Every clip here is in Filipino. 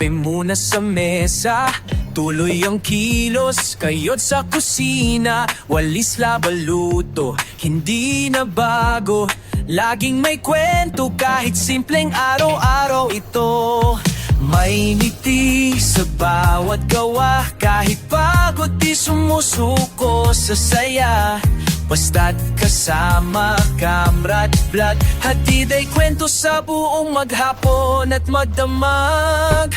kape muna sa mesa. Tuloy ang kilos, kayod sa kusina. Walis labaluto, hindi na bago. Laging may kwento kahit simpleng araw-araw ito. May ngiti sa bawat gawa, kahit pagod di sumusuko sa saya. Basta't kasama, kamrat, vlog, hatid ay kwento sa buong maghapon at magdamag.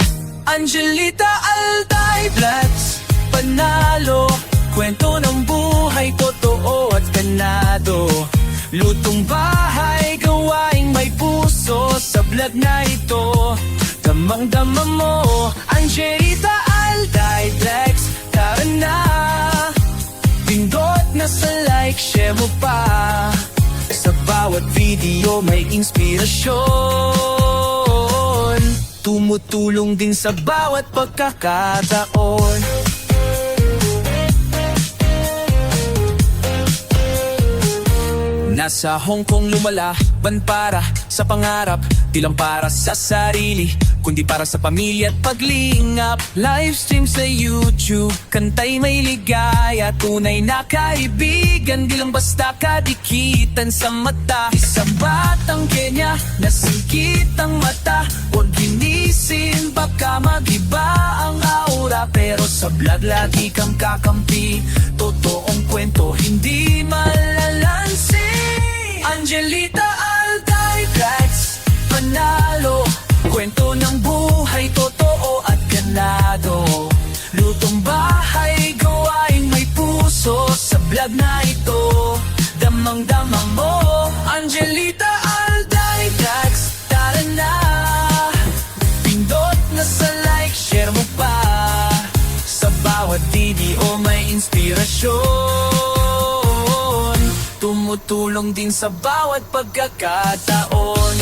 Angelita Alday Vlogs, panalo, kwento ng buhay, totoo at ganado. Lutong bahay, gawaing may puso sa vlog na ito. Damang-dama mo, Angelita Alday Vlogs, tara na. Pindot na sa like, share mo pa. Sa bawat video may inspirasyon, tumutulong din sa bawat pagkakataon. Nasa Hong Kong lumalaban para sa pangarap, di lang para sa sarili, kundi para sa pamilya at paglingap. Livestream sa YouTube, kantay may ligaya, tunay na kaibigan, di lang basta kadikitan sa mata. Isang batang Kenya, nasingkit ang mata, huwag ginisin, baka mag-iba ang aura. Pero sa vlog lagi kang kakampi, totoong kwento, hindi malalansi. Angelita Alday Vlogs, panalo, kwento ng buhay, totoo at ganado. Lutong bahay, gawaing may puso sa vlog na ito. Damang-damang mo, Angelita Alday Vlogs, tara na. Pindot na sa like, share mo pa. Sa bawat video may inspirasyon, tumutulong din sa bawat pagkakataon.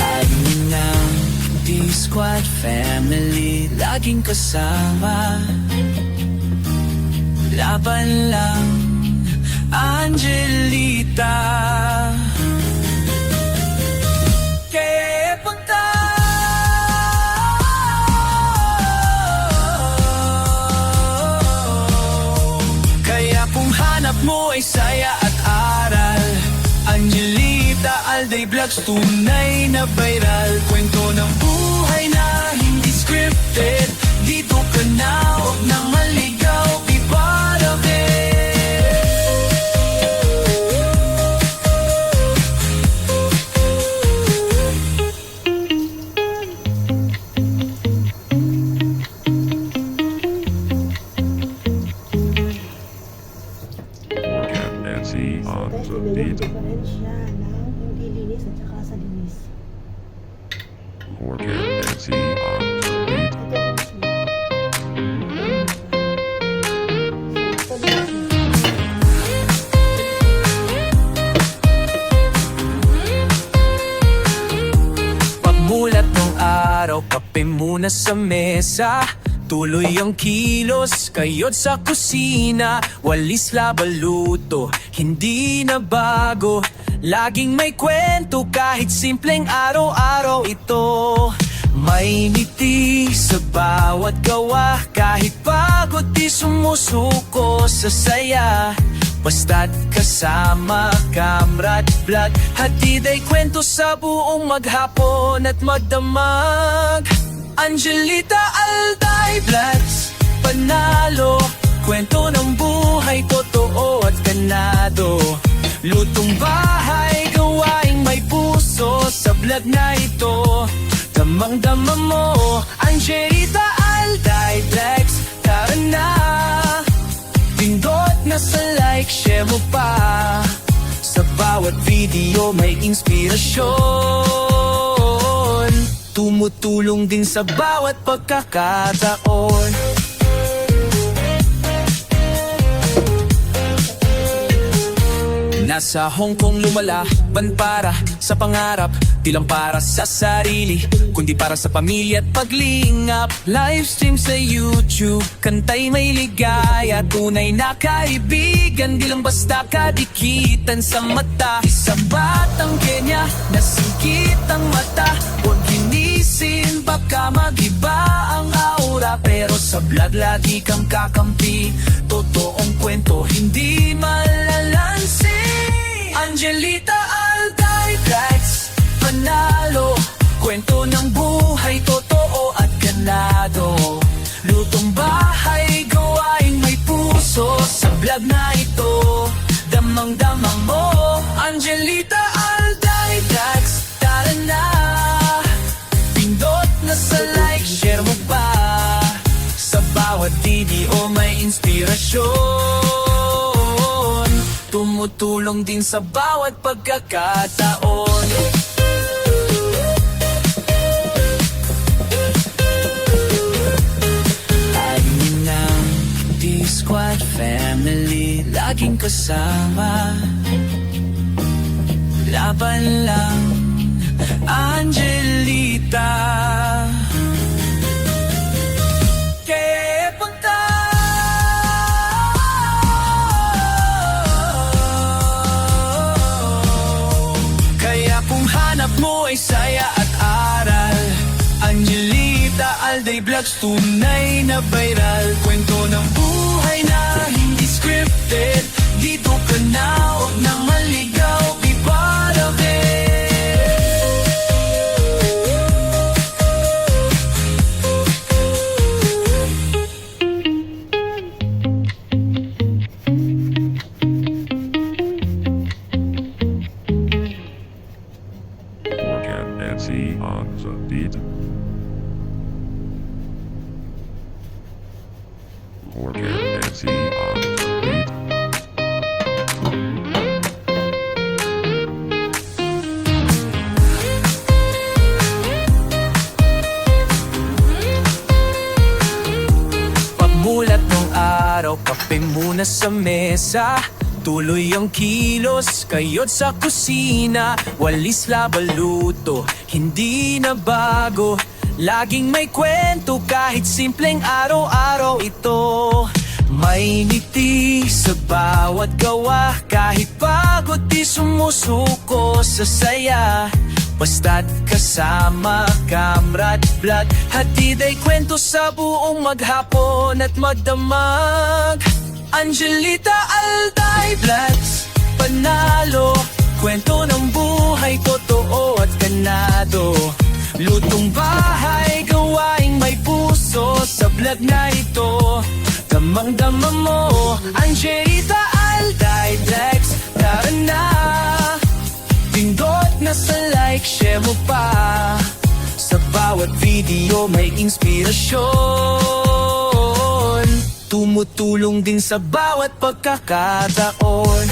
Laging ng D-Squad family, laging kasama. Laban lang, Angelita. Mo ay saya at aral, Angelita Alday Vlogs, tunay na viral. Kwento ng buhay na hindi scripted, dito ka na, huwag nang maligaw, be part of it. On the beat. Diferensya ng hindi linis at saka sa linis. Organ Nancy on the beat. Pagmulat ng araw, kape muna sa mesa. Tuloy ang kilos, kayod sa kusina. Walis labaluto, hindi na bago. Laging may kwento kahit simpleng araw-araw ito. May ngiti sa bawat gawa, kahit pagod di sumusuko sa saya. Basta't kasama, kamrat, vlog, hatid ay kwento sa buong maghapon at magdamag. Angelita Alday Vlogs, panalo, kwento ng buhay, totoo at ganado. Lutong bahay, gawaing may puso sa vlog na ito. Damang-dama mo, Angelita Alday Vlogs, tara na. Pindot na sa like, share mo pa. Sa bawat video may inspirasyon, tumutulong din sa bawat pagkakataon. Nasa Hong Kong lumalaban para sa pangarap, di lang para sa sarili, kundi para sa pamilya at paglingap. Livestream sa YouTube, kantay may ligaya, tunay na kaibigan, di lang basta kadikitan sa mata. Isang batang Kenya, nasingkit ang mata, huwag ginisin, baka magiba ang aura. Pero sa vlog lagi kang kakampi, totoong kwento, hindi malalansi. Angelita Alday Tracks, panalo, kwento ng buhay, totoo at ganado. Lutong bahay, gawaing may puso, sa vlog na ito, damang-damang mo. Angelita Alday Tracks, tara na, pindot na sa like, share mo pa, sa bawat video may inspirasyon, tumutulong din sa bawat pagkakataon. Amin ng D-Squad family, laging kasama, laban lang, Angelita. Mo ay saya at aral, Angelita Alday Vlogs, tunay na viral. Kwento ng buhay na hindi scripted, dito ka na, huwag nang maligaw, be part of it. Morgan Nancy on the beat. Morgan Nancy on the beat. Pagmulat ng araw, kape muna sa mesa, tuloy ang kilos, kayod sa kusina, walis labaluto, hindi na bago. Laging may kwento kahit simpleng araw-araw ito. May ngiti sa bawat gawa, kahit pagod di sumusuko sa saya. Basta't kasama, kamrat, vlog, hatid ay kwento sa buong maghapon at magdamag. Angelita Alday Vlogs, panalo, kwento ng buhay, totoo at ganado. Lutong bahay, gawaing may puso, sa vlog na ito, damang-dama mo. Angelita Alday Vlogs, tara na, pindot na sa like, share mo pa, sa bawat video may inspirasyon, tumutulong din sa bawat pagkakataon.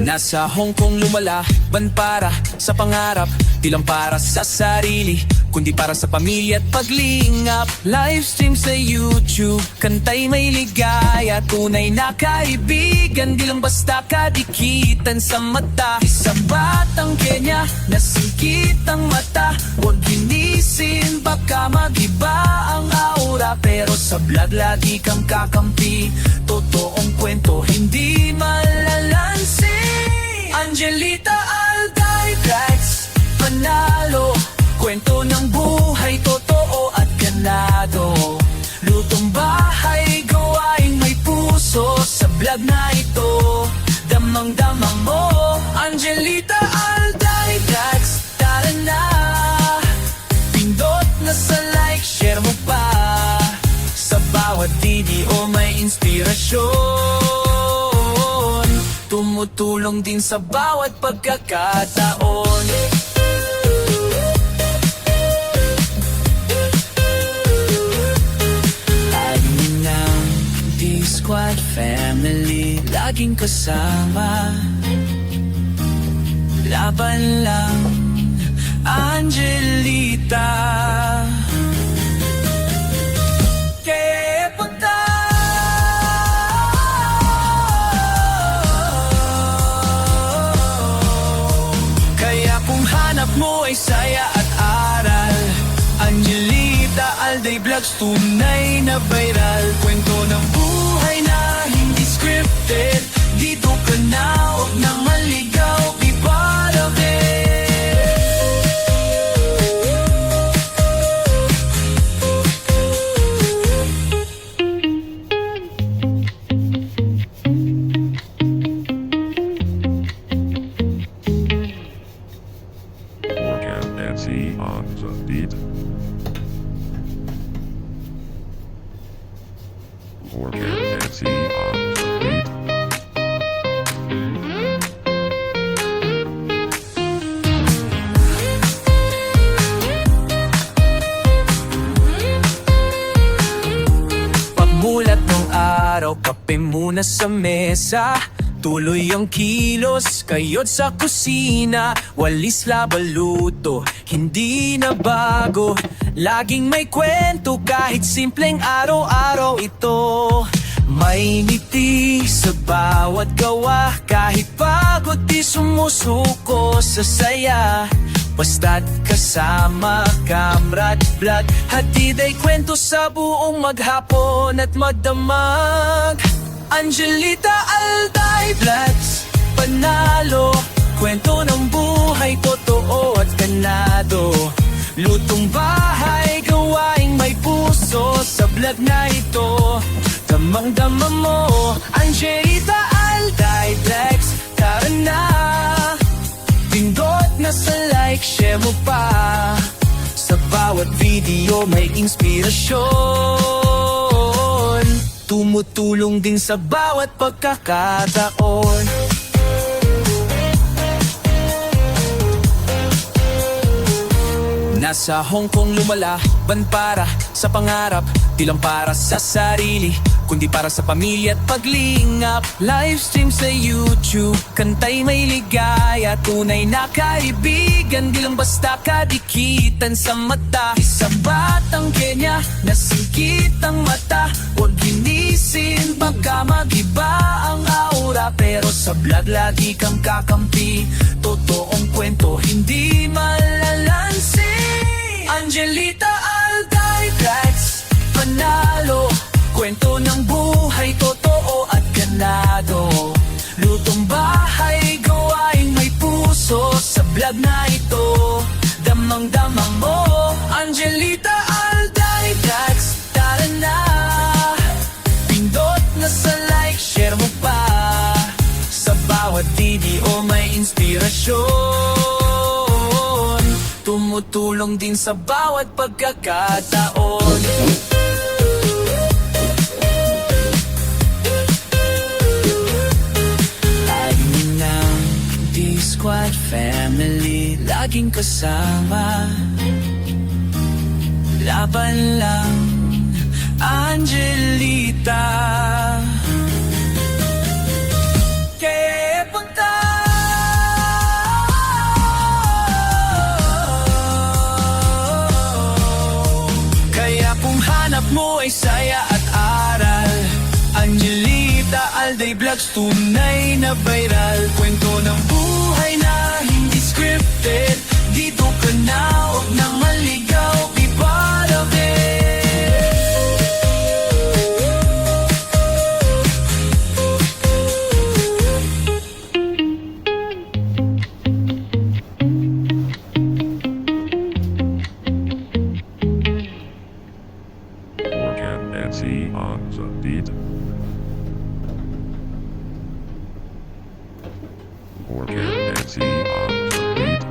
Nasa Hong Kong lumalaban para sa pangarap, di lang para sa sarili, kundi para sa pamilya at paglingap. Livestream sa YouTube, kantay may ligaya, tunay na kaibigan, di lang basta kadikitan sa mata. Isang batang Kenya, nasingkit ang mata, huwag ginisin, baka magiba ang aura. Pero sa vlog lagi kang kakampi, totoong kwento, hindi malalansi. Angelita Alday Tracks, panalo, kwento ng buhay, totoo at ganado. Lutong bahay, gawaing may puso, sa vlog na ito, damang-damang mo. Angelita Alday Tracks, tara na, pindot na sa like, share mo pa, sa bawat video may inspirasyon, tumutulong din sa bawat pagkakataon. Amin ng D-Squad family, laging kasama, laban lang, Angelita. Kaya punta mo ay saya at aral. Angelita Alday Vlogs, tunay na viral. Kwento ng buhay na hindi scripted. Dito ka na, huwag nang maligaw, be part of it. Morgan Nancy on the beat. Morgan Nancy on the beat. Pagmulat ng araw, kape muna sa mesa. Tuloy ang kilos, kayod sa kusina. Walis labaluto, hindi na bago. Laging may kwento kahit simpleng araw-araw ito. May ngiti sa bawat gawa, kahit pagod di sumusuko sa saya. Basta't kasama, kamrat, vlog, hatid ay kwento sa buong maghapon at magdamag. Angelita Alday Vlogs, panalo, kwento ng buhay, totoo at ganado. Lutong bahay, gawaing may puso, sa vlog na ito, damang-dama mo. Angelita Alday Vlogs, tara na, pindot na sa like, share mo pa. Sa bawat video may inspirasyon, tumutulong din sa bawat pagkakataon. Nasa Hong Kong lumalaban para sa pangarap, di lang para sa sarili, kundi para sa pamilya at paglingap. Livestream sa YouTube, kantay may ligaya, tunay na kaibigan, di lang basta kadikitan sa mata. Isang batang Kenya, nasingkit ang mata, huwag ginisin, baka magiba ang aura. Pero sa vlog lagi kang kakampi, totoong kwento, hindi malalansi. Angelita Alday Vlogs, panalo, kwento ng buhay, totoo at ganado. Lutong bahay, gawaing may puso, sa vlog na ito, damang-damang mo. Angelita Alday Vlogs, tara na, pindot na sa like, share mo pa. Sa bawat video may inspirasyon, tumutulong din sa bawat pagkakataon. Laging ng D-Squad family, laging kasama. Laban lang, Angelita. Kaya punta, kaya kung hanap mo ay saya at aral. Angelita Alday Vlogs, tunay na viral. Kwento ng buhay na hindi scripted. Dito ka na, huwag nang maligaw, be part of it. Morgan Nancy on the beat. Morgan Nancy on the beat.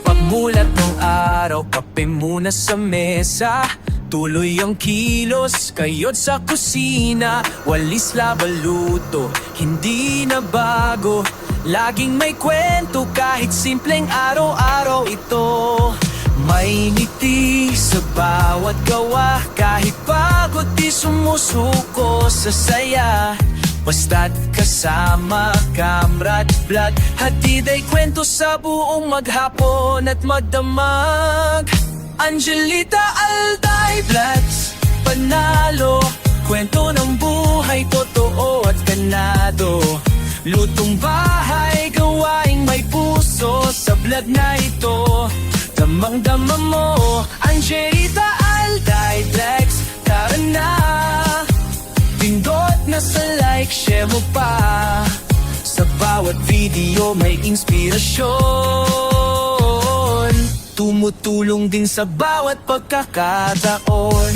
Pagmulat ng araw, kape muna sa mesa. Tuloy ang kilos, kayod sa kusina. Walis labaluto, hindi na bago. Laging may kwento kahit simpleng araw-araw ito. May ngiti sa bawat gawa, kahit pagod di sumusuko sa saya. Basta't kasama, kamrat, vlog, hatid ay kwento sa buong maghapon at magdamag. Angelita Alday Vlogs, panalo, kwento ng buhay, totoo at ganado. Lutong bahay, gawaing may puso, sa vlog na ito, damang-dama mo. Angelita Alday Vlogs, tara na, pindot na sa like, share mo pa. Sa bawat video may inspirasyon, tumutulong din sa bawat pagkakataon.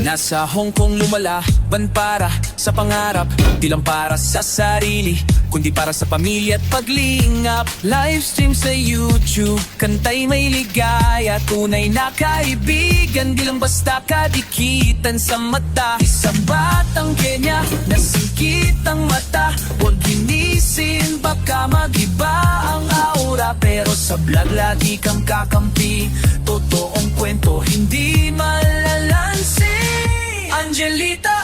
Nasa Hong Kong lumalaban para sa pangarap, di lang para sa sarili, kundi para sa pamilya at paglingap. Livestream sa YouTube, kantay may ligaya, tunay na kaibigan, di lang basta kadikitan sa mata. Isang batang Kenya, nasingkit ang mata, huwag hinisin, baka mag-iba ang aura. Pero sa vlog lagi kang kakampi, totoong kwento, hindi malalansi. Angelita